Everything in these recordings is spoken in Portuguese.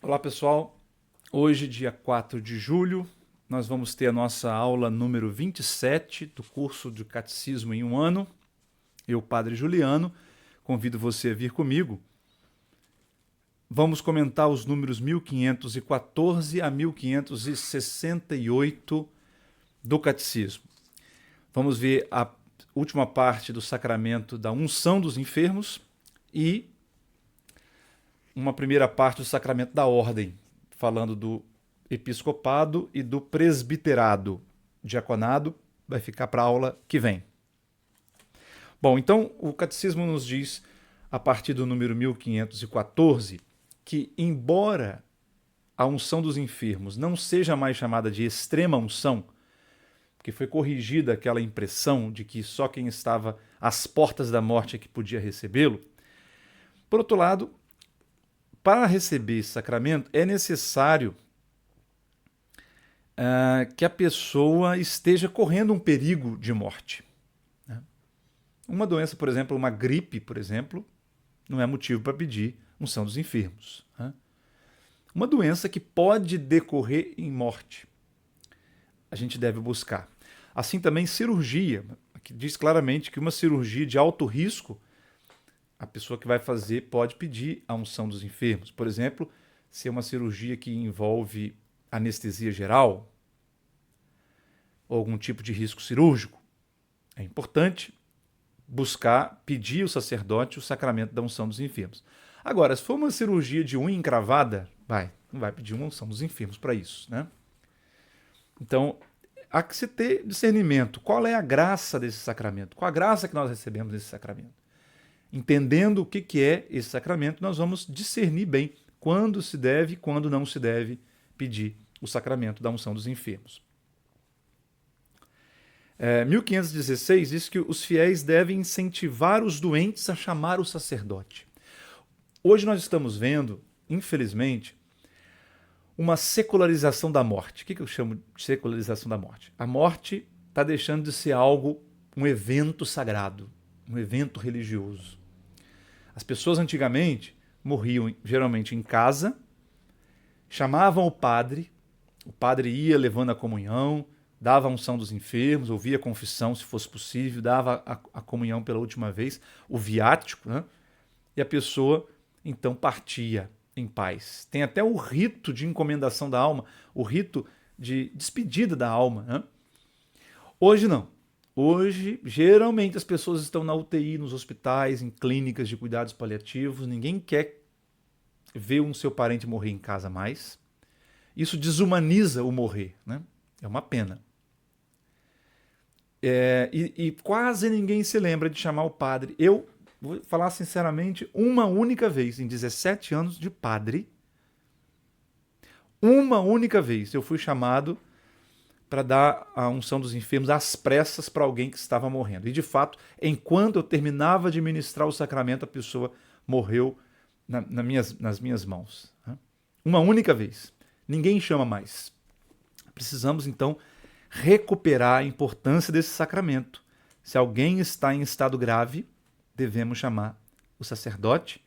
Olá pessoal, hoje dia 4 de julho nós vamos ter a nossa aula número 27 do curso de Catecismo em um ano. Eu, Padre Juliano, convido você a vir comigo. Vamos comentar os números 1514 a 1568 do Catecismo. Vamos ver a última parte do sacramento da unção dos enfermos e uma primeira parte do sacramento da ordem, falando do episcopado e do presbiterado. Diaconado vai ficar para a aula que vem. Bom, então o catecismo nos diz, a partir do número 1514, que embora a unção dos enfermos não seja mais chamada de extrema unção, porque foi corrigida aquela impressão de que só quem estava às portas da morte é que podia recebê-lo, por outro lado, para receber esse sacramento é necessário que a pessoa esteja correndo um perigo de morte. Uma doença, por exemplo, uma gripe, por exemplo, não é motivo para pedir unção dos enfermos. Uma doença que pode decorrer em morte, a gente deve buscar. Assim também cirurgia, que diz claramente que uma cirurgia de alto risco, a pessoa que vai fazer pode pedir a unção dos enfermos. Por exemplo, se é uma cirurgia que envolve anestesia geral ou algum tipo de risco cirúrgico, é importante buscar, pedir ao sacerdote o sacramento da unção dos enfermos. Agora, se for uma cirurgia de unha encravada, não vai pedir uma unção dos enfermos para isso, né? Então, há que se ter discernimento. Qual é a graça desse sacramento? Qual a graça que nós recebemos desse sacramento? Entendendo o que é esse sacramento, nós vamos discernir bem quando se deve e quando não se deve pedir o sacramento da unção dos enfermos. 1516 diz que os fiéis devem incentivar os doentes a chamar o sacerdote. Hoje nós estamos vendo, infelizmente, uma secularização da morte. O que eu chamo de secularização da morte? A morte está deixando de ser algo, um evento sagrado, um evento religioso. As pessoas antigamente morriam geralmente em casa, chamavam o padre ia levando a comunhão, dava a unção dos enfermos, ouvia a confissão se fosse possível, dava a comunhão pela última vez, o viático, né? E a pessoa então partia em paz. Tem até o rito de encomendação da alma, o rito de despedida da alma, né? Hoje não. Hoje, geralmente, as pessoas estão na UTI, nos hospitais, em clínicas de cuidados paliativos. Ninguém quer ver um seu parente morrer em casa mais. Isso desumaniza o morrer, né? É uma pena. E quase ninguém se lembra de chamar o padre. Eu vou falar sinceramente, uma única vez, em 17 anos de padre, uma única vez eu fui chamado para dar a unção dos enfermos às pressas para alguém que estava morrendo. E, de fato, enquanto eu terminava de ministrar o sacramento, a pessoa morreu nas minhas mãos. Uma única vez. Ninguém chama mais. Precisamos, então, recuperar a importância desse sacramento. Se alguém está em estado grave, devemos chamar o sacerdote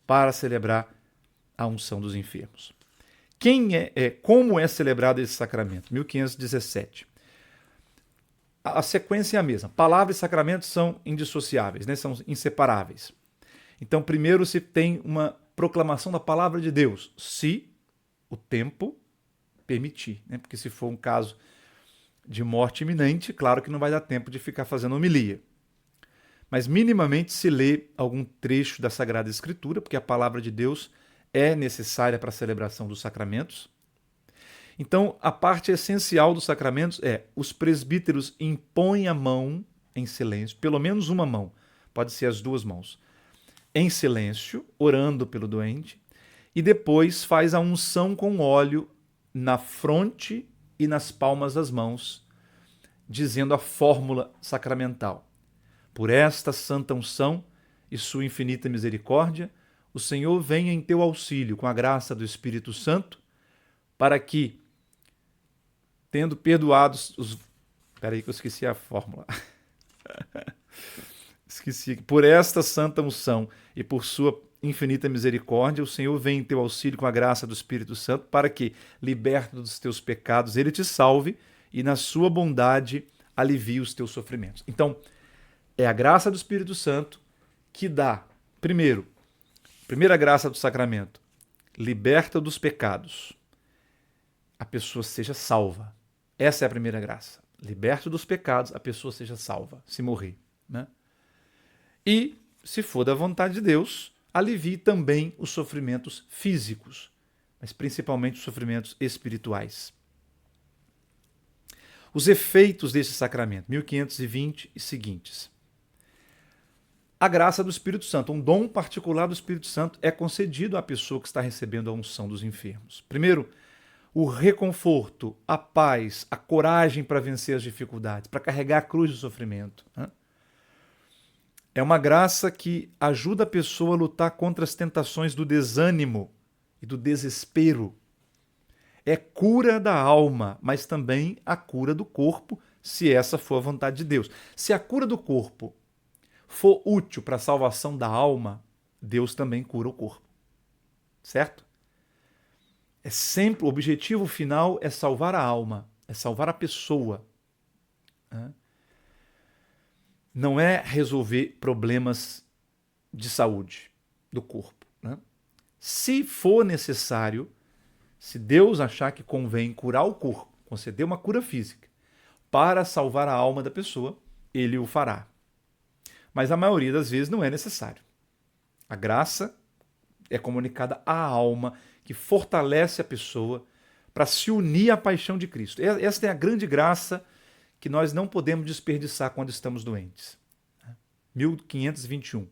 para celebrar a unção dos enfermos. Como é celebrado esse sacramento? 1517. A sequência é a mesma. Palavra e sacramento são indissociáveis, né? São inseparáveis. Então, primeiro se tem uma proclamação da palavra de Deus, se o tempo permitir, né? Porque se for um caso de morte iminente, claro que não vai dar tempo de ficar fazendo homilia. Mas minimamente se lê algum trecho da Sagrada Escritura, porque a palavra de Deus é necessária para a celebração dos sacramentos. Então, a parte essencial dos sacramentos é os presbíteros impõem a mão em silêncio, pelo menos uma mão, pode ser as duas mãos, em silêncio, orando pelo doente, e depois faz a unção com óleo na fronte e nas palmas das mãos, dizendo a fórmula sacramental. Por esta santa unção e sua infinita misericórdia, o Senhor venha em teu auxílio com a graça do Espírito Santo, para que, tendo perdoados os... Espera aí que eu esqueci a fórmula. Esqueci. Por esta santa unção e por sua infinita misericórdia, o Senhor vem em teu auxílio com a graça do Espírito Santo para que, liberto dos teus pecados, ele te salve e na sua bondade alivie os teus sofrimentos. Então, é a graça do Espírito Santo que dá, primeira graça do sacramento, liberta dos pecados. A pessoa seja salva. Essa é a primeira graça. Liberto dos pecados, a pessoa seja salva, se morrer, né? E, se for da vontade de Deus, alivie também os sofrimentos físicos, mas principalmente os sofrimentos espirituais. Os efeitos desse sacramento, 1520 e seguintes. A graça do Espírito Santo, um dom particular do Espírito Santo é concedido à pessoa que está recebendo a unção dos enfermos. Primeiro, o reconforto, a paz, a coragem para vencer as dificuldades, para carregar a cruz do sofrimento, né? É uma graça que ajuda a pessoa a lutar contra as tentações do desânimo e do desespero. É cura da alma, mas também a cura do corpo, se essa for a vontade de Deus. Se a cura do corpo for útil para a salvação da alma, Deus também cura o corpo. Certo? É sempre o objetivo final é salvar a alma, é salvar a pessoa. Não é resolver problemas de saúde do corpo, né? Se for necessário, se Deus achar que convém curar o corpo, conceder uma cura física para salvar a alma da pessoa, ele o fará. Mas a maioria das vezes não é necessário. A graça é comunicada à alma, que fortalece a pessoa para se unir à paixão de Cristo. Esta é a grande graça que nós não podemos desperdiçar quando estamos doentes. 1521.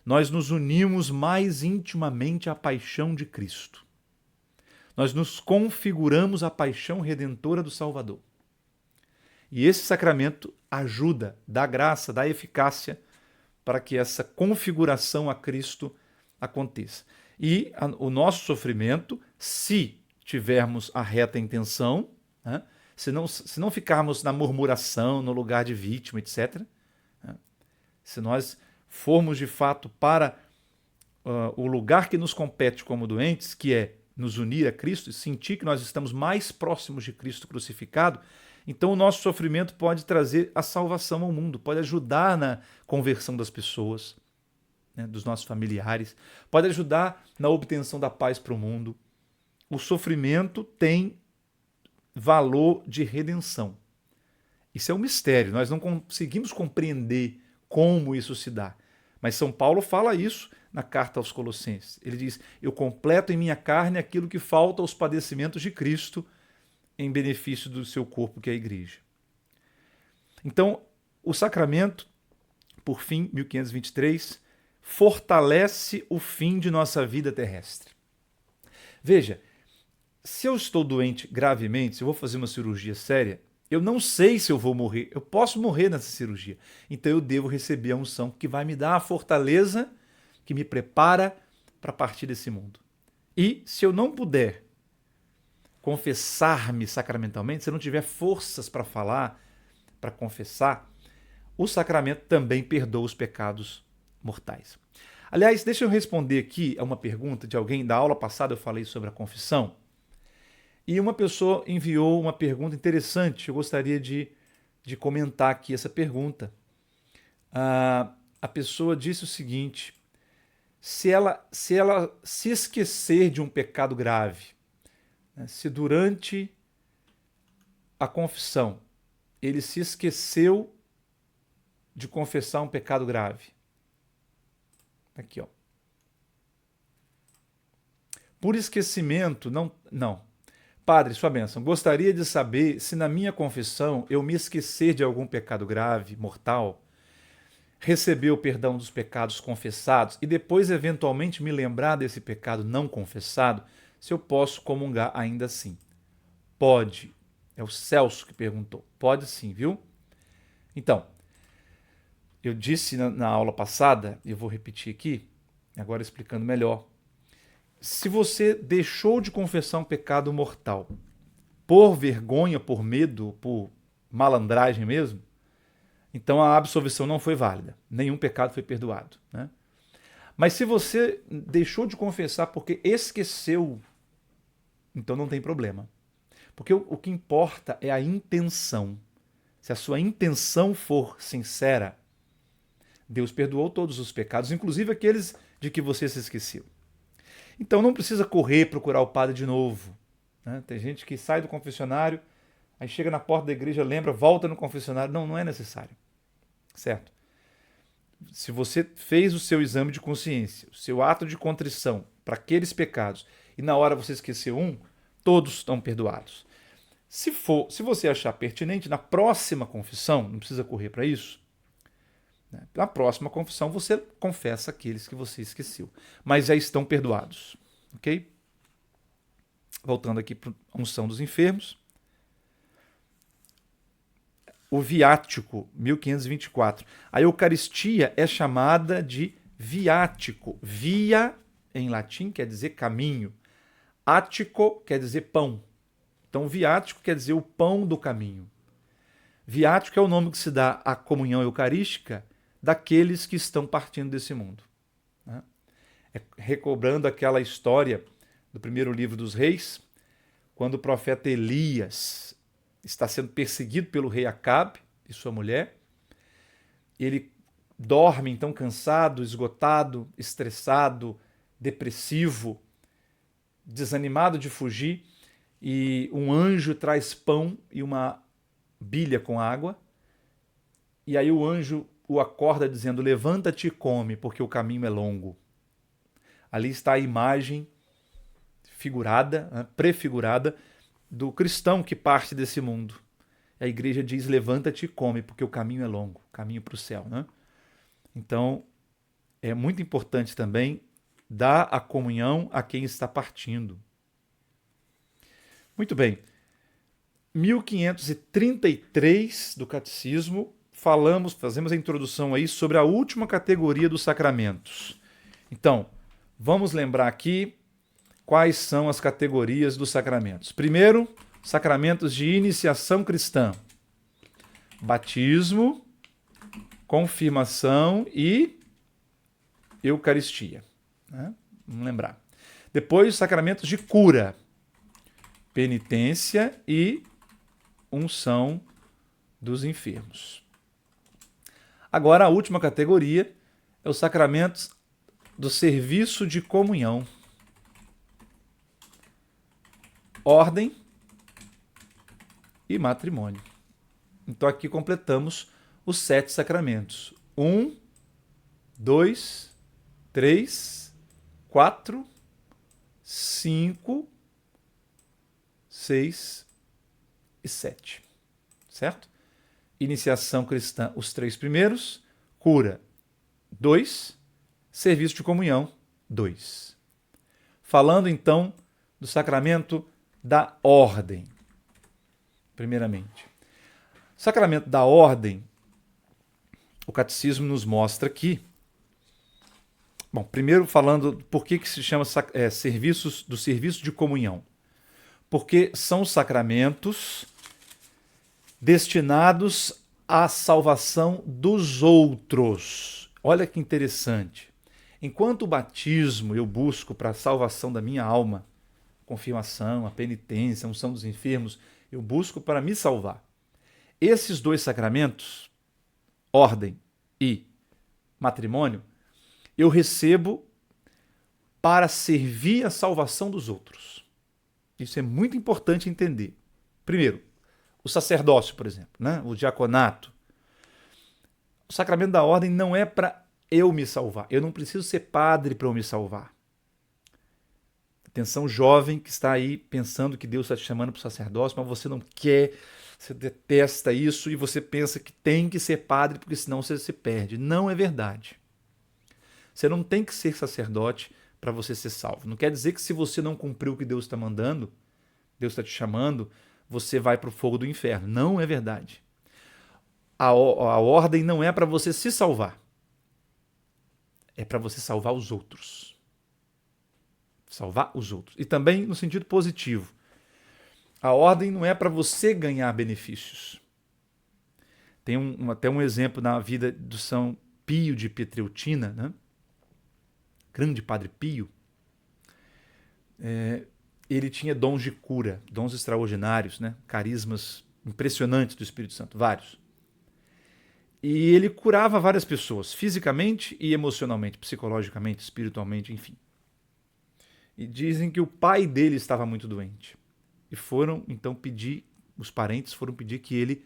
Nós nos unimos mais intimamente à paixão de Cristo. Nós nos configuramos à paixão redentora do Salvador. E esse sacramento ajuda, dá graça, dá eficácia para que essa configuração a Cristo aconteça. E o nosso sofrimento, se tivermos a reta intenção, né? Se não ficarmos na murmuração, no lugar de vítima, etc., né? Se nós formos de fato para o lugar que nos compete como doentes, que é nos unir a Cristo e sentir que nós estamos mais próximos de Cristo crucificado, então o nosso sofrimento pode trazer a salvação ao mundo, pode ajudar na conversão das pessoas, né, dos nossos familiares, pode ajudar na obtenção da paz para o mundo. O sofrimento tem valor de redenção. Isso é um mistério, nós não conseguimos compreender como isso se dá. Mas São Paulo fala isso na carta aos Colossenses. Ele diz, eu completo em minha carne aquilo que falta aos padecimentos de Cristo em benefício do seu corpo, que é a igreja. Então, o sacramento, por fim, 1523, fortalece o fim de nossa vida terrestre. Veja, se eu estou doente gravemente, se eu vou fazer uma cirurgia séria, eu não sei se eu vou morrer. Eu posso morrer nessa cirurgia. Então eu devo receber a unção que vai me dar a fortaleza que me prepara para partir desse mundo. E se eu não puder confessar-me sacramentalmente, se eu não tiver forças para falar, para confessar, o sacramento também perdoa os pecados mortais. Aliás, deixa eu responder aqui a uma pergunta de alguém. Da aula passada eu falei sobre a confissão. E uma pessoa enviou uma pergunta interessante. Eu gostaria de comentar aqui essa pergunta. A pessoa disse o seguinte: se ela se esquecer de um pecado grave, né, se durante a confissão ele se esqueceu de confessar um pecado grave. Aqui, ó. Por esquecimento, não. Padre, sua bênção, gostaria de saber se na minha confissão eu me esquecer de algum pecado grave, mortal, receber o perdão dos pecados confessados e depois eventualmente me lembrar desse pecado não confessado, se eu posso comungar ainda assim. Pode. É o Celso que perguntou. Pode sim, viu? Então, eu disse na aula passada, e eu vou repetir aqui, agora explicando melhor. Se você deixou de confessar um pecado mortal por vergonha, por medo, por malandragem mesmo, então a absolvição não foi válida. Nenhum pecado foi perdoado, né? Mas se você deixou de confessar porque esqueceu, então não tem problema. Porque o que importa é a intenção. Se a sua intenção for sincera, Deus perdoou todos os pecados, inclusive aqueles de que você se esqueceu. Então não precisa correr procurar o padre de novo. Né? Tem gente que sai do confessionário, aí chega na porta da igreja, lembra, volta no confessionário. Não, não é necessário. Certo? Se você fez o seu exame de consciência, o seu ato de contrição para aqueles pecados, e na hora você esqueceu um, todos estão perdoados. Se você achar pertinente, na próxima confissão, não precisa correr para isso, né? Na próxima confissão você confessa aqueles que você esqueceu, mas já estão perdoados, ok? Voltando aqui para a unção dos enfermos. O viático, 1524. A Eucaristia é chamada de viático. Via, em latim, quer dizer caminho. Ático quer dizer pão. Então, viático quer dizer o pão do caminho. Viático é o nome que se dá à comunhão eucarística daqueles que estão partindo desse mundo. Né? Recobrando aquela história do primeiro livro dos Reis, quando o profeta Elias está sendo perseguido pelo rei Acabe e sua mulher. Ele dorme, então, cansado, esgotado, estressado, depressivo, desanimado de fugir, e um anjo traz pão e uma bilha com água, e aí o anjo o acorda dizendo: levanta-te e come, porque o caminho é longo. Ali está a imagem figurada, né, prefigurada, do cristão que parte desse mundo. A igreja diz: levanta-te e come, porque o caminho é longo, o caminho para o céu. Né? Então, é muito importante também dar a comunhão a quem está partindo. Muito bem. 1533 do Catecismo, fazemos a introdução aí sobre a última categoria dos sacramentos. Então, vamos lembrar aqui quais são as categorias dos sacramentos. Primeiro, sacramentos de iniciação cristã: batismo, confirmação e Eucaristia. Né? Vamos lembrar. Depois, sacramentos de cura: penitência e unção dos enfermos. Agora, a última categoria é os sacramentos do serviço de comunhão: ordem e matrimônio. Então aqui completamos os 7 sacramentos. 1, 2, 3, 4, 5, 6 e 7. Certo? Iniciação cristã, os 3 primeiros. Cura, 2. Serviço de comunhão, 2. Falando então do sacramento da ordem, primeiramente. O sacramento da ordem, o catecismo nos mostra aqui. Bom, primeiro falando por que se chama serviço de comunhão. Porque são sacramentos destinados à salvação dos outros. Olha que interessante. Enquanto o batismo eu busco para a salvação da minha alma, confirmação, a penitência, a unção dos enfermos, eu busco para me salvar. Esses 2 sacramentos, ordem e matrimônio, eu recebo para servir a salvação dos outros. Isso é muito importante entender. Primeiro, o sacerdócio, por exemplo, né? O diaconato. O sacramento da ordem não é para eu me salvar. Eu não preciso ser padre para eu me salvar. Atenção, jovem que está aí pensando que Deus está te chamando para o sacerdócio, mas você não quer, você detesta isso e você pensa que tem que ser padre porque senão você se perde. Não é verdade. Você não tem que ser sacerdote para você ser salvo. Não quer dizer que se você não cumpriu o que Deus está mandando, Deus está te chamando, você vai para o fogo do inferno. Não é verdade. A ordem não é para você se salvar. É para você salvar os outros. Salvar os outros. E também no sentido positivo. A ordem não é para você ganhar benefícios. Tem até um exemplo na vida do São Pio de Pietreutina, né? grande Padre Pio, ele tinha dons de cura, dons extraordinários, né? Carismas impressionantes do Espírito Santo, vários. E ele curava várias pessoas, fisicamente e emocionalmente, psicologicamente, espiritualmente, enfim. E dizem que o pai dele estava muito doente. E foram, então, os parentes foram pedir que ele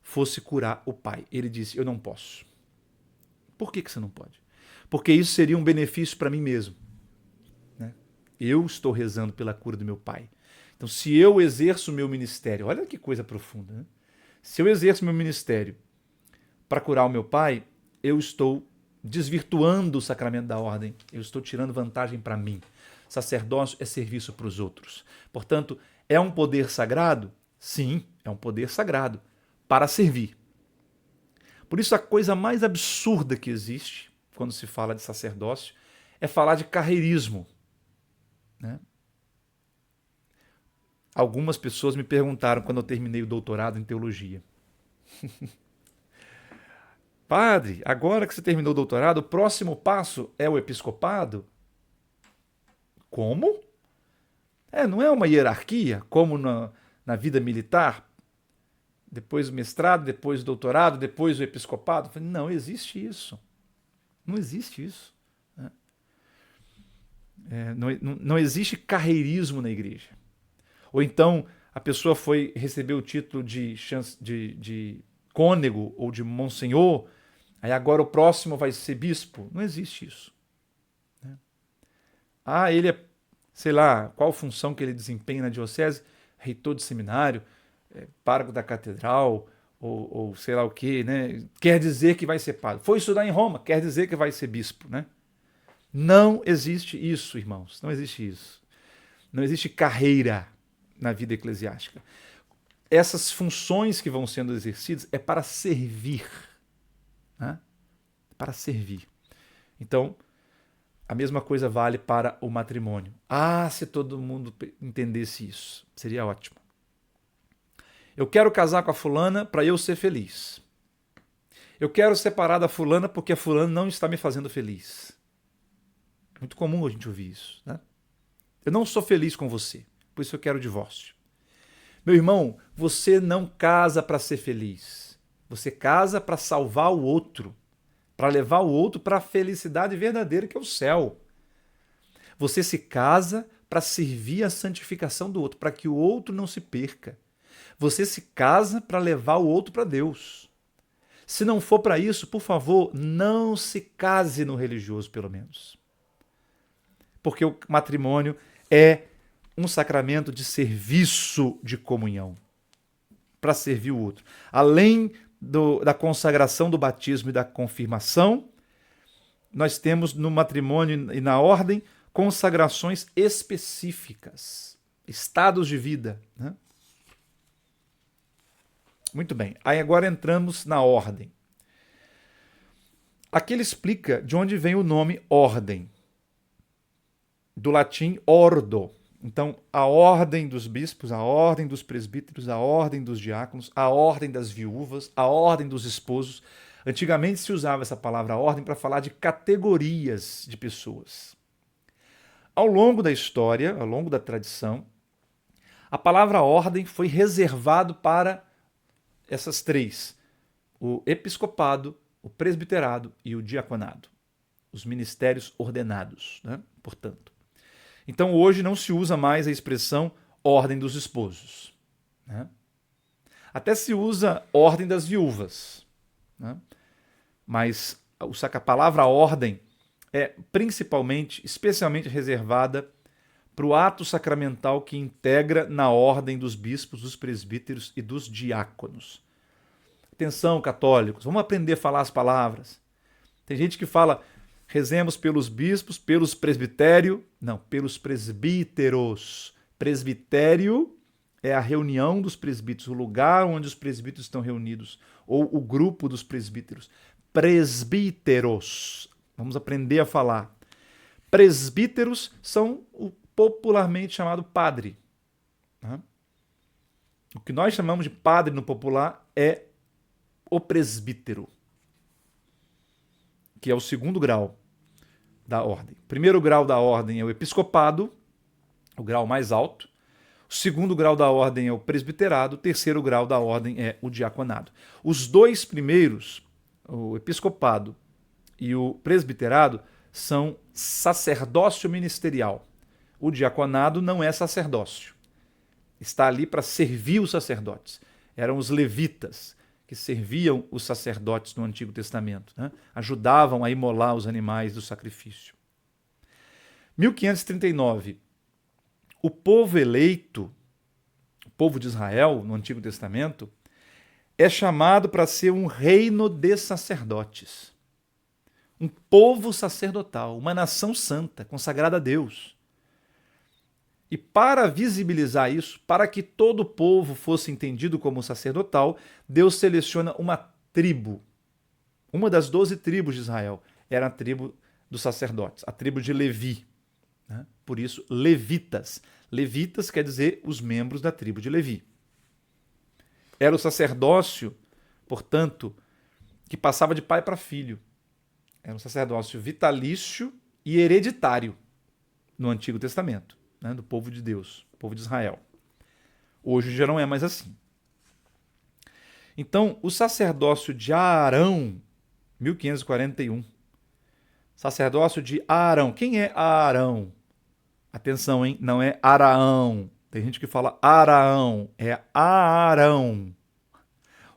fosse curar o pai. Ele disse, eu não posso. Por que você não pode? Porque isso seria um benefício para mim mesmo. Né? Eu estou rezando pela cura do meu pai. Então, se eu exerço o meu ministério, olha que coisa profunda, né? Se eu exerço o meu ministério para curar o meu pai, eu estou desvirtuando o sacramento da ordem, eu estou tirando vantagem para mim. Sacerdócio é serviço para os outros. Portanto, é um poder sagrado? Sim, é um poder sagrado para servir. Por isso, a coisa mais absurda que existe quando se fala de sacerdócio é falar de carreirismo. Né? Algumas pessoas me perguntaram quando eu terminei o doutorado em teologia. Padre, agora que você terminou o doutorado, o próximo passo é o episcopado? Como? Não é uma hierarquia, como na vida militar? Depois o mestrado, depois o doutorado, depois o episcopado? Não existe isso. Não existe isso. Né? Não existe carreirismo na igreja. Ou então a pessoa recebeu o título de cônego ou de monsenhor, aí agora o próximo vai ser bispo. Não existe isso. Né? Ele é, sei lá, qual função que ele desempenha na diocese? Reitor de seminário, pároco da catedral, ou sei lá o que, né? Quer dizer que vai ser padre. Foi estudar em Roma, quer dizer que vai ser bispo. Né? Não existe isso, irmãos. Não existe isso. Não existe carreira na vida eclesiástica. Essas funções que vão sendo exercidas é para servir. Né? Para servir. Então, a mesma coisa vale para o matrimônio. Se todo mundo entendesse isso, seria ótimo. Eu quero casar com a fulana para eu ser feliz. Eu quero separar da fulana porque a fulana não está me fazendo feliz. Muito comum a gente ouvir isso. Né? Eu não sou feliz com você, por isso eu quero o divórcio. Meu irmão, você não casa para ser feliz. Você casa para salvar o outro, para levar o outro para a felicidade verdadeira, que é o céu. Você se casa para servir a santificação do outro, para que o outro não se perca. Você se casa para levar o outro para Deus. Se não for para isso, por favor, não se case no religioso, pelo menos. Porque o matrimônio é um sacramento de serviço de comunhão, para servir o outro. Além da consagração do batismo e da confirmação, nós temos no matrimônio e na ordem consagrações específicas, estados de vida. Né? Muito bem, aí agora entramos na ordem. Aqui ele explica de onde vem o nome ordem, do latim ordo. Então, a ordem dos bispos, a ordem dos presbíteros, a ordem dos diáconos, a ordem das viúvas, a ordem dos esposos. Antigamente se usava essa palavra ordem para falar de categorias de pessoas. Ao longo da história, ao longo da tradição, a palavra ordem foi reservado para essas três: o episcopado, o presbiterado e o diaconado. Os ministérios ordenados, né? Portanto. Então, hoje não se usa mais a expressão ordem dos esposos. Né? Até se usa ordem das viúvas. Né? Mas a palavra ordem é principalmente, especialmente reservada para o ato sacramental que integra na ordem dos bispos, dos presbíteros e dos diáconos. Atenção, católicos, vamos aprender a falar as palavras. Tem gente que fala... Rezemos pelos bispos, pelos presbitério. Não, pelos presbíteros. Presbitério é a reunião dos presbíteros, o lugar onde os presbíteros estão reunidos, ou o grupo dos presbíteros. Presbíteros. Vamos aprender a falar. Presbíteros são o popularmente chamado padre. O que nós chamamos de padre no popular é o presbítero, que é o segundo grau. da ordem. O primeiro grau da ordem é o episcopado, o grau mais alto. O segundo grau da ordem é o presbiterado. O terceiro grau da ordem é o diaconado. Os dois primeiros, o episcopado e o presbiterado, são sacerdócio ministerial. O diaconado não é sacerdócio. Está ali para servir os sacerdotes. Eram os levitas que serviam os sacerdotes no Antigo Testamento, né? Ajudavam a imolar os animais do sacrifício. 1539, o povo eleito, o povo de Israel no Antigo Testamento, é chamado para ser um reino de sacerdotes. Um povo sacerdotal, uma nação santa, consagrada a Deus. E para visibilizar isso, para que todo o povo fosse entendido como sacerdotal, Deus seleciona uma tribo. Uma das 12 tribos de Israel era a tribo dos sacerdotes, a tribo de Levi. Né? Por isso, levitas. Levitas quer dizer os membros da tribo de Levi. Era o sacerdócio, portanto, que passava de pai para filho. Era um sacerdócio vitalício e hereditário no Antigo Testamento, né, do povo de Deus, povo de Israel. Hoje já não é mais assim. Então, o sacerdócio de Arão, 1541. Sacerdócio de Arão. Quem é Arão? Atenção, hein? Não é Araão. Tem gente que fala Araão. É Arão.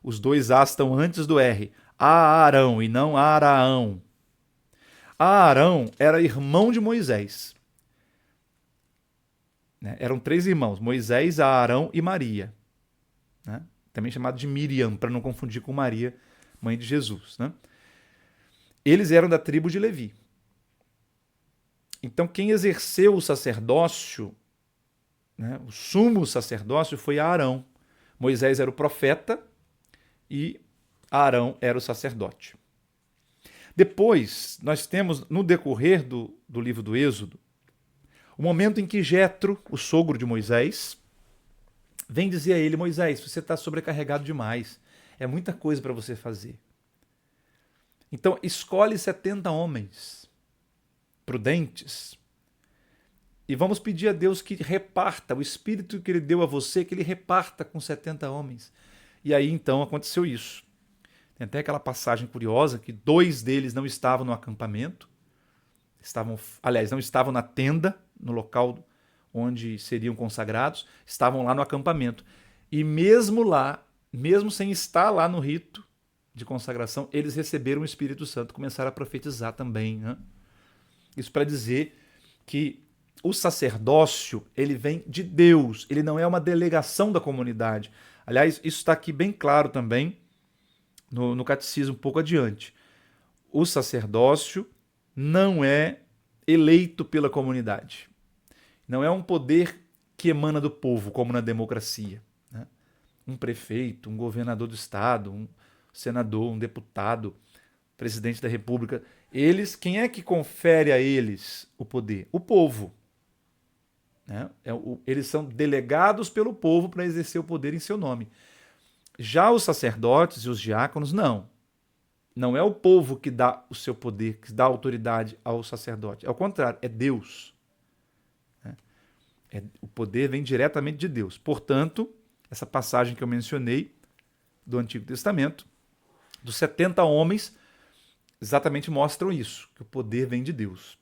Os dois A estão antes do R. Arão e não Araão. Arão era irmão de Moisés. Eram 3 irmãos, Moisés, Arão e Maria. Né? Também chamado de Miriam, para não confundir com Maria, mãe de Jesus. Né? Eles eram da tribo de Levi. Então, quem exerceu o sacerdócio, né, o sumo sacerdócio, foi Arão. Moisés era o profeta e Arão era o sacerdote. Depois, nós temos, no decorrer do livro do Êxodo, o momento em que Jetro, o sogro de Moisés, vem dizer a ele: Moisés, você está sobrecarregado demais, é muita coisa para você fazer. Então, escolhe 70 homens prudentes e vamos pedir a Deus que reparta o espírito que ele deu a você, que ele reparta com 70 homens. E aí, então, aconteceu isso. Tem até aquela passagem curiosa que 2 deles não estavam no acampamento, não estavam na tenda, no local onde seriam consagrados, estavam lá no acampamento. E mesmo lá, mesmo sem estar lá no rito de consagração, eles receberam o Espírito Santo, começaram a profetizar também. Né? Isso para dizer que o sacerdócio, ele vem de Deus, ele não é uma delegação da comunidade. Aliás, isso está aqui bem claro também, no catecismo um pouco adiante. O sacerdócio não é eleito pela comunidade. Não é um poder que emana do povo, como na democracia. Né? Um prefeito, um governador do estado, um senador, um deputado, presidente da república. Quem é que confere a eles o poder? O povo. Né? Eles são delegados pelo povo para exercer o poder em seu nome. Já os sacerdotes e os diáconos, não. Não é o povo que dá o seu poder, que dá autoridade ao sacerdote. É o contrário, é Deus. O poder vem diretamente de Deus. Portanto, essa passagem que eu mencionei do Antigo Testamento, dos 70 homens, exatamente mostram isso, que o poder vem de Deus.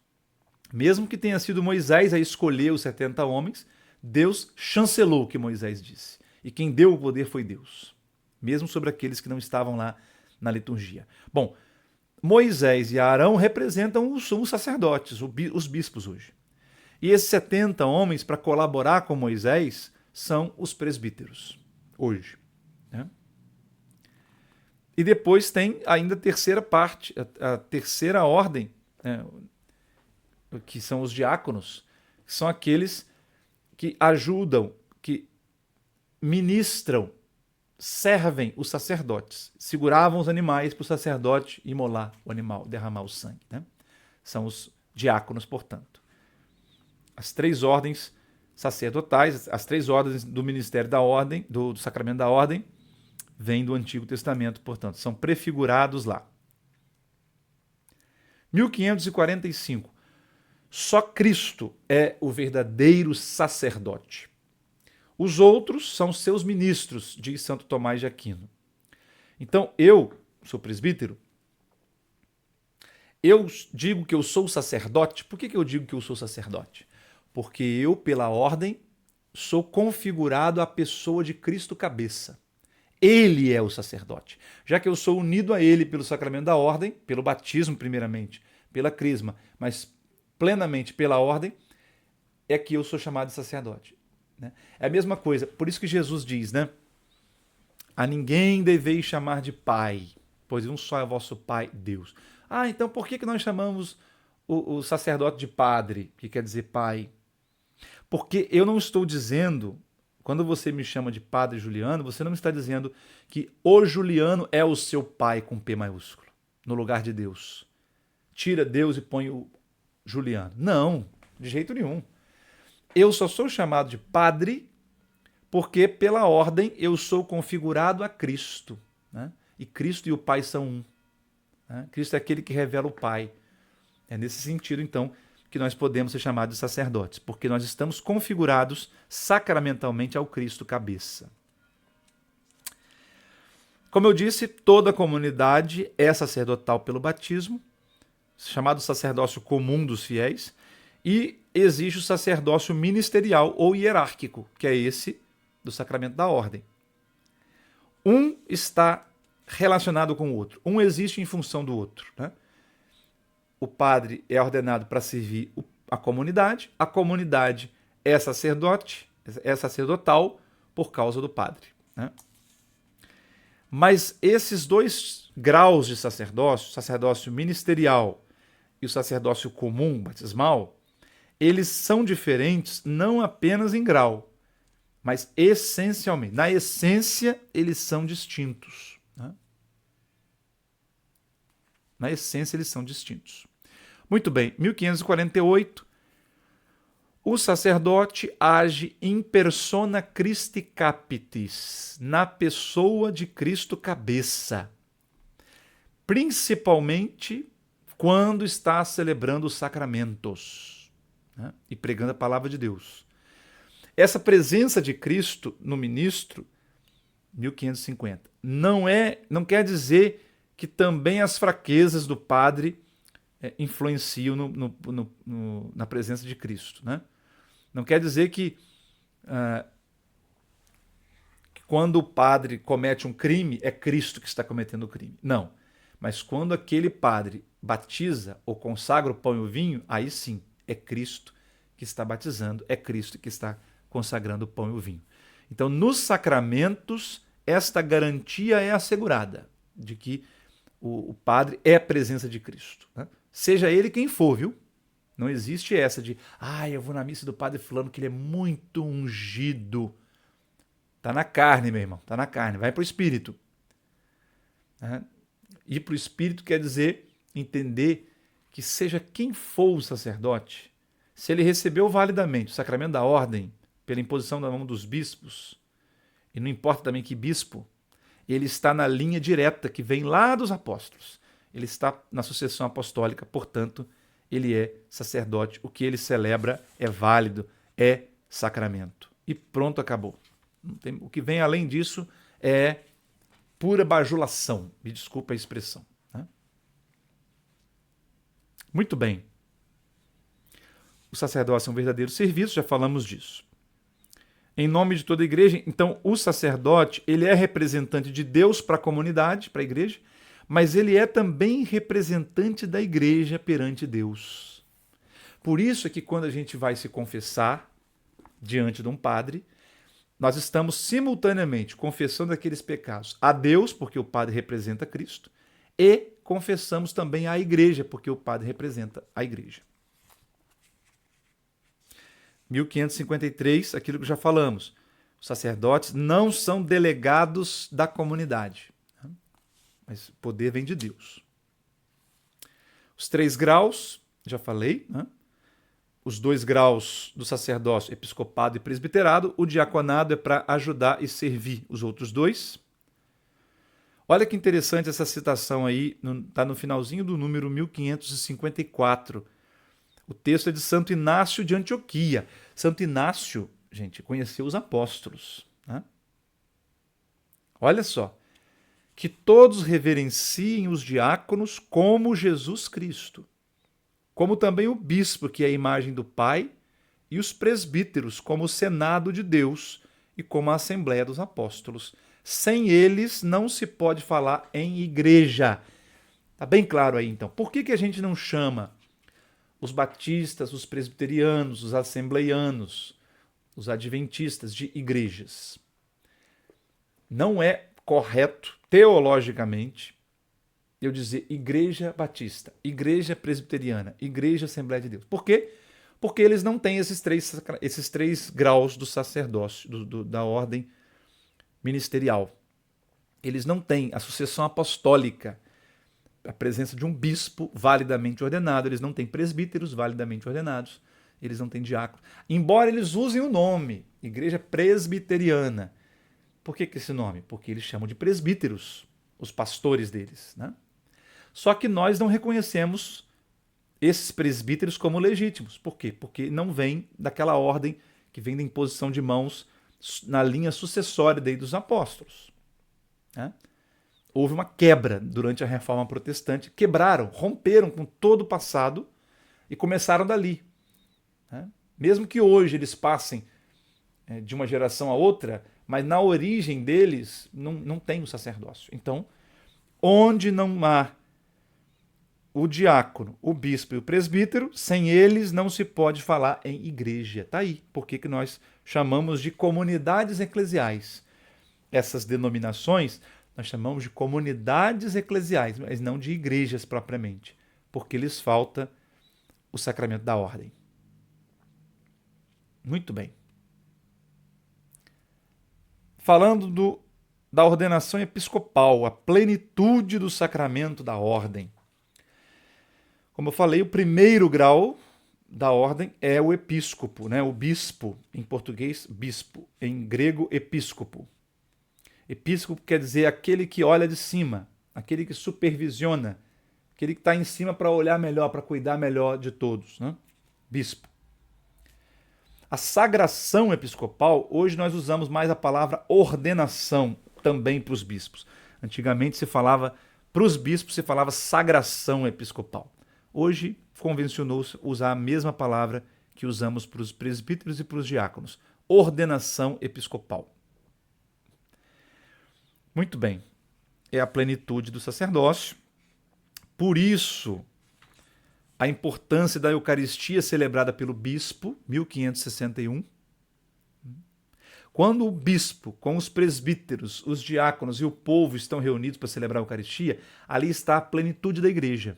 Mesmo que tenha sido Moisés a escolher os 70 homens, Deus chancelou o que Moisés disse. E quem deu o poder foi Deus. Mesmo sobre aqueles que não estavam lá na liturgia. Bom, Moisés e Arão representam os sumos sacerdotes, os bispos hoje. E esses 70 homens, para colaborar com Moisés, são os presbíteros, hoje. Né? E depois tem ainda a terceira parte, a terceira ordem, né, que são os diáconos, que são aqueles que ajudam, que ministram, servem os sacerdotes, seguravam os animais para o sacerdote imolar o animal, derramar o sangue. Né? São os diáconos, portanto. As 3 ordens sacerdotais, as 3 ordens do ministério da ordem, do sacramento da ordem, vêm do Antigo Testamento, portanto, são prefigurados lá. 1545. Só Cristo é o verdadeiro sacerdote. Os outros são seus ministros, diz Santo Tomás de Aquino. Então, eu sou presbítero, eu digo que eu sou sacerdote. Por que eu digo que eu sou sacerdote? Porque eu, pela ordem, sou configurado à pessoa de Cristo cabeça. Ele é o sacerdote. Já que eu sou unido a ele pelo sacramento da ordem, pelo batismo primeiramente, pela crisma, mas plenamente pela ordem, é que eu sou chamado de sacerdote. É a mesma coisa, por isso que Jesus diz, né? A ninguém deveis chamar de pai, pois um só é vosso pai, Deus. Ah, então por que nós chamamos o sacerdote de padre, que quer dizer pai? Porque eu não estou dizendo, quando você me chama de padre Juliano, você não me está dizendo que o Juliano é o seu pai com P maiúsculo, no lugar de Deus. Tira Deus e põe o Juliano. Não, de jeito nenhum. Eu só sou chamado de padre porque, pela ordem, eu sou configurado a Cristo. Né? E Cristo e o Pai são um. Né? Cristo é aquele que revela o Pai. É nesse sentido, então, que nós podemos ser chamados de sacerdotes, porque nós estamos configurados sacramentalmente ao Cristo cabeça. Como eu disse, toda a comunidade é sacerdotal pelo batismo, chamado sacerdócio comum dos fiéis, e existe o sacerdócio ministerial ou hierárquico, que é esse do sacramento da ordem. Um está relacionado com o outro. Um existe em função do outro. Né? O padre é ordenado para servir a comunidade é sacerdote, é sacerdotal por causa do padre. Né? Mas esses dois graus de sacerdócio, o sacerdócio ministerial e o sacerdócio comum, batismal, eles são diferentes não apenas em grau, mas essencialmente. Na essência, eles são distintos. Né? Na essência, eles são distintos. Muito bem, 1548, o sacerdote age in persona Christi capitis, na pessoa de Cristo cabeça, principalmente quando está celebrando os sacramentos, né? E pregando a palavra de Deus. Essa presença de Cristo no ministro, 1550, não quer dizer que também as fraquezas do padre influenciam na presença de Cristo. Né? Não quer dizer que quando o padre comete um crime, é Cristo que está cometendo o crime. Não. Mas quando aquele padre batiza ou consagra o pão e o vinho, aí sim, é Cristo que está batizando, é Cristo que está consagrando o pão e o vinho. Então, nos sacramentos, esta garantia é assegurada de que o padre é a presença de Cristo. Né? Seja ele quem for, viu? Não existe essa de, eu vou na missa do padre fulano que ele é muito ungido. Tá na carne, meu irmão, tá na carne. Vai pro espírito. Ir pro espírito quer dizer entender que seja quem for o sacerdote, se ele recebeu validamente o sacramento da ordem pela imposição da mão dos bispos, e não importa também que bispo, ele está na linha direta que vem lá dos apóstolos. Ele está na sucessão apostólica, portanto, ele é sacerdote. O que ele celebra é válido, é sacramento. E pronto, acabou. O que vem além disso é pura bajulação. Me desculpa a expressão. Né? Muito bem. O sacerdócio é um verdadeiro serviço, já falamos disso. Em nome de toda a igreja, então o sacerdote ele é representante de Deus para a comunidade, para a igreja, mas ele é também representante da igreja perante Deus. Por isso é que quando a gente vai se confessar diante de um padre, nós estamos simultaneamente confessando aqueles pecados a Deus, porque o padre representa Cristo, e confessamos também à igreja, porque o padre representa a igreja. 1553, aquilo que já falamos. Os sacerdotes não são delegados da comunidade, mas o poder vem de Deus. Os 3 graus, já falei, né? Os 2 graus do sacerdócio, episcopado e presbiterado. O diaconado é para ajudar e servir os outros 2. Olha que interessante essa citação aí, está no finalzinho do número 1554. O texto é de Santo Inácio de Antioquia. Santo Inácio, gente, conheceu os apóstolos, né? Olha só. Que todos reverenciem os diáconos como Jesus Cristo, como também o bispo, que é a imagem do Pai, e os presbíteros, como o Senado de Deus e como a Assembleia dos Apóstolos. Sem eles não se pode falar em igreja. Tá bem claro aí, então. Por que a gente não chama os batistas, os presbiterianos, os assembleianos, os adventistas de igrejas? Não é correto, teologicamente, eu dizer igreja batista, igreja presbiteriana, igreja Assembleia de Deus. Por quê? Porque eles não têm esses três graus do sacerdócio, da ordem ministerial. Eles não têm a sucessão apostólica, a presença de um bispo validamente ordenado, eles não têm presbíteros validamente ordenados, eles não têm diáconos. Embora eles usem o nome, igreja presbiteriana. Por que esse nome? Porque eles chamam de presbíteros, os pastores deles, né? Só que nós não reconhecemos esses presbíteros como legítimos. Por quê? Porque não vem daquela ordem que vem da imposição de mãos na linha sucessória dos apóstolos, né? Houve uma quebra durante a Reforma Protestante, quebraram, romperam com todo o passado e começaram dali, né? Mesmo que hoje eles passem de uma geração a outra, mas na origem deles não tem o sacerdócio. Então, onde não há o diácono, o bispo e o presbítero, sem eles não se pode falar em igreja. Está aí. Por que nós chamamos de comunidades eclesiais? Essas denominações nós chamamos de comunidades eclesiais, mas não de igrejas propriamente, porque lhes falta o sacramento da ordem. Muito bem. Falando da ordenação episcopal, a plenitude do sacramento da ordem. Como eu falei, o primeiro grau da ordem é o episcopo, né? O bispo, em português, bispo, em grego, episcopo. Episcopo quer dizer aquele que olha de cima, aquele que supervisiona, aquele que está em cima para olhar melhor, para cuidar melhor de todos, né? Bispo. A sagração episcopal, hoje nós usamos mais a palavra ordenação também para os bispos. Antigamente se falava, para os bispos se falava sagração episcopal. Hoje convencionou-se usar a mesma palavra que usamos para os presbíteros e para os diáconos. Ordenação episcopal. Muito bem. É a plenitude do sacerdócio. Por isso, a importância da Eucaristia celebrada pelo bispo, 1561. Quando o bispo, com os presbíteros, os diáconos e o povo estão reunidos para celebrar a Eucaristia, ali está a plenitude da igreja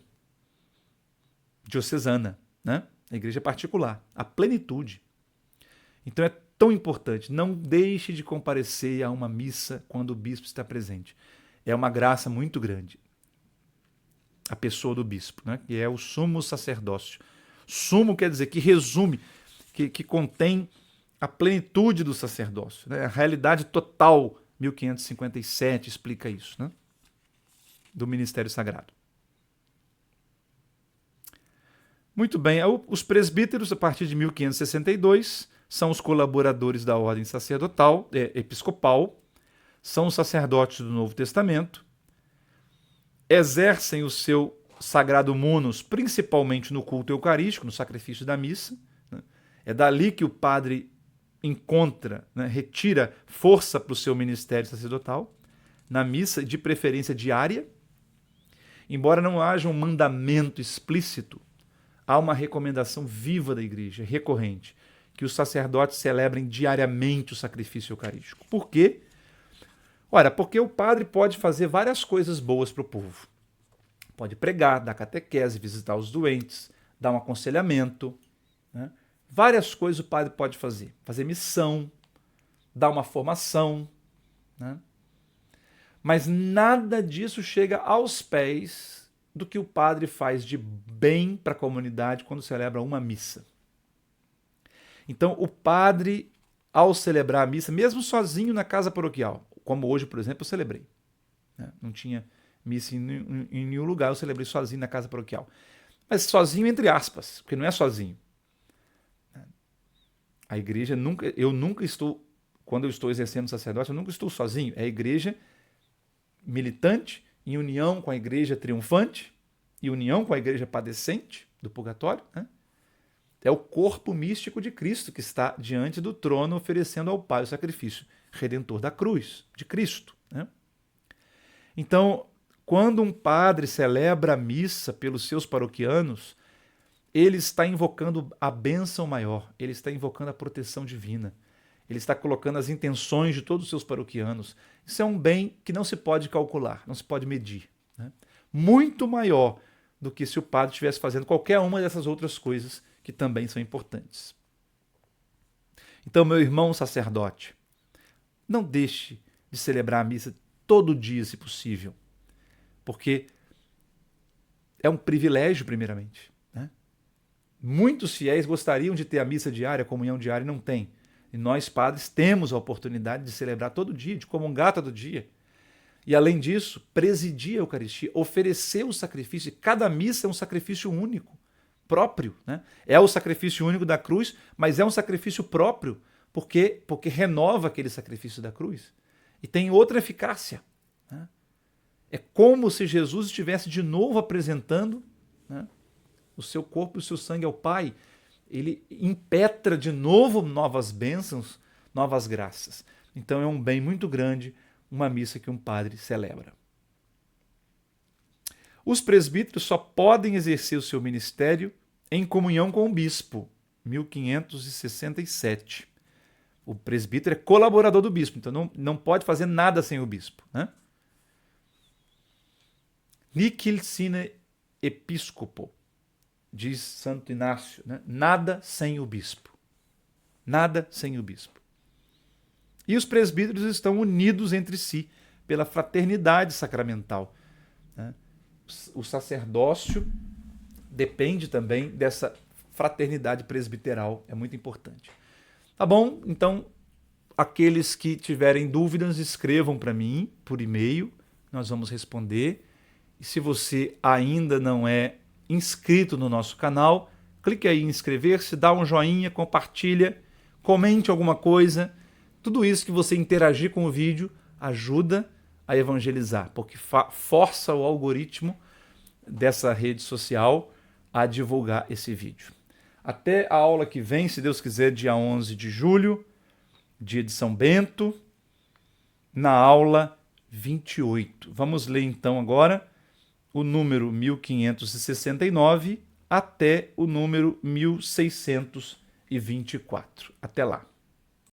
diocesana, né? A igreja particular, a plenitude. Então é tão importante, não deixe de comparecer a uma missa quando o bispo está presente. É uma graça muito grande. A pessoa do bispo, né? Que é o sumo sacerdócio. Sumo quer dizer que resume, que contém a plenitude do sacerdócio, né? A realidade total, 1557 explica isso, né? Do ministério sagrado. Muito bem, os presbíteros, a partir de 1562, são os colaboradores da ordem sacerdotal, episcopal, são os sacerdotes do Novo Testamento, exercem o seu sagrado munus principalmente no culto eucarístico, no sacrifício da missa, né? É dali que o padre encontra, né, retira força para o seu ministério sacerdotal, na missa, de preferência diária. Embora não haja um mandamento explícito, há uma recomendação viva da igreja, recorrente, que os sacerdotes celebrem diariamente o sacrifício eucarístico. Por quê? Ora, porque o padre pode fazer várias coisas boas para o povo. Pode pregar, dar catequese, visitar os doentes, dar um aconselhamento, né? Várias coisas o padre pode fazer. Fazer missão, dar uma formação, né? Mas nada disso chega aos pés do que o padre faz de bem para a comunidade quando celebra uma missa. Então, o padre, ao celebrar a missa, mesmo sozinho na casa paroquial, como hoje, por exemplo, eu celebrei, né? Não tinha missa em nenhum lugar, eu celebrei sozinho na casa paroquial. Mas sozinho entre aspas, porque não é sozinho. A igreja eu nunca estou, quando eu estou exercendo sacerdócio, eu nunca estou sozinho. É a igreja militante, em união com a igreja triunfante, em união com a igreja padecente do purgatório, né? É o corpo místico de Cristo que está diante do trono oferecendo ao Pai o sacrifício redentor da cruz, de Cristo, né? Então, quando um padre celebra a missa pelos seus paroquianos, ele está invocando a bênção maior, ele está invocando a proteção divina, ele está colocando as intenções de todos os seus paroquianos. Isso é um bem que não se pode calcular, não se pode medir, né? Muito maior do que se o padre estivesse fazendo qualquer uma dessas outras coisas que também são importantes. Então, meu irmão sacerdote, não deixe de celebrar a missa todo dia, se possível, porque é um privilégio, primeiramente, né? Muitos fiéis gostariam de ter a missa diária, a comunhão diária, e não tem. E nós, padres, temos a oportunidade de celebrar todo dia, de comungar todo dia. E, além disso, presidir a Eucaristia, oferecer o sacrifício. Cada missa é um sacrifício único, próprio, né? É o sacrifício único da cruz, mas é um sacrifício próprio, porque renova aquele sacrifício da cruz. E tem outra eficácia, né? É como se Jesus estivesse de novo apresentando, né, o seu corpo e o seu sangue ao Pai. Ele impetra de novo novas bênçãos, novas graças. Então é um bem muito grande uma missa que um padre celebra. Os presbíteros só podem exercer o seu ministério em comunhão com o bispo, 1567. O presbítero é colaborador do bispo, então não pode fazer nada sem o bispo, né? Nicil sine episcopo, diz Santo Inácio, né? Nada sem o bispo. Nada sem o bispo. E os presbíteros estão unidos entre si pela fraternidade sacramental, né? O sacerdócio depende também dessa fraternidade presbiteral, é muito importante. Tá bom? Então, aqueles que tiverem dúvidas, escrevam para mim por e-mail, nós vamos responder. E se você ainda não é inscrito no nosso canal, clique aí em inscrever-se, dá um joinha, compartilha, comente alguma coisa. Tudo isso que você interagir com o vídeo ajuda a evangelizar, porque força o algoritmo dessa rede social a divulgar esse vídeo. Até a aula que vem, se Deus quiser, dia 11 de julho, dia de São Bento, na aula 28. Vamos ler então agora o número 1569 até o número 1624. Até lá.